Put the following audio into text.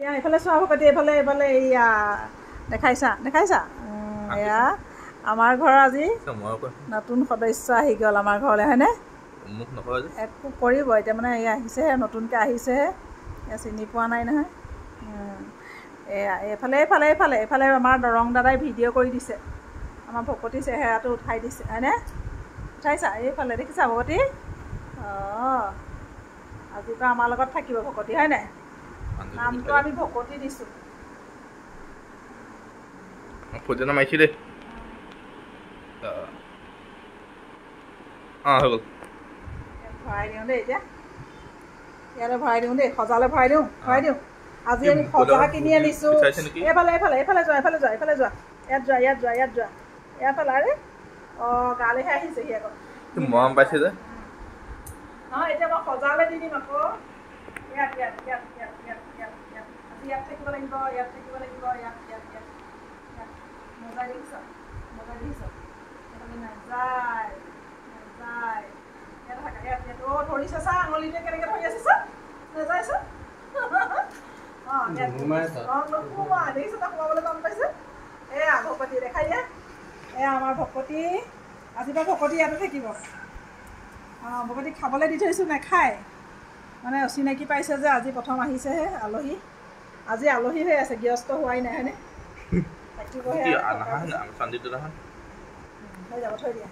এইফালে চোৱা ভকতি এইফালে এইফালে এইয়া দেখাইছা দেখাইছা এয়া আমাৰ ঘৰৰ আজি নতুন সদস্য আহি গ'ল আমাৰ ঘৰলৈ হয়নে একো কৰিব এতিয়া মানে এয়া আহিছেহে নতুনকৈ আহিছেহে এয়া চিনি পোৱা নাই নহয় এয়া এইফালে এইফালে এইফালে এইফালে আমাৰ দৰং দাদাই ভিডিঅ' কৰি দিছে আমাৰ ভকতি চেহেৰাটো উঠাই দিছে হয়নে উঠাইছা এইফালে দেখিছা ভকতি অঁ আজিৰ পৰা আমাৰ লগত থাকিব ভকতি হয় নাই নামটো আমি ভকতি দিছোঁ ফটোটা মাৰিছোঁ দেই হৈ গ'ল ভৰাই দিওঁ দেই এতিয়া ইয়াতে ভৰাই দিওঁ দেই সজালে ভৰাই দিওঁ আজি আমি সজা কিনি আনিছোঁ এইফালে এইফালে এইফালে যোৱা এইফালে যোৱা এইফালে যোৱা ইয়াত যোৱা ইয়াত যোৱা ইয়াত যোৱা এইফালে আৰে অঁ গালেহে আহিছেহি আকৌ মৰম পাইছে যে নহয় এতিয়া মই সজালে দি দিম আকৌ ইয়াত ইয়াত ইয়াত ইয়াত ইয়াত ইয়াত ইয়াত আজি ইয়াত থাকিব লাগিব ইয়াত থাকিব লাগিব ইয়াত ইয়াত ইয়াত ইয়াত মজা দেখিছ এইফালে নাযায় নাযায় ইয়াত থাকা ইয়াত ইয়াত অঁ ধৰিছে চা আঙুলিতে কেনেকৈ ধৰি আছে চা নাযায় চা অঁ ইয়াত অঁ নোসোমোৱা দেখিছ তাক সোমাবলৈ টান পাইছে এয়া ভকতি দেখাই দিয়া এয়া আমাৰ ভকতি আজিৰ পৰা ভকতি ইয়াতে থাকিব অঁ ভকতি খাবলৈ দি থৈছোঁ নাখায় মানে অচিনাকি পাইছে যে আজি প্ৰথম আহিছেহে আলহী আজি আলহী হৈ আছে গৃহস্থ হোৱাই নাই হয়নে থাকিবহে হৈ যাব থৈ দিয়া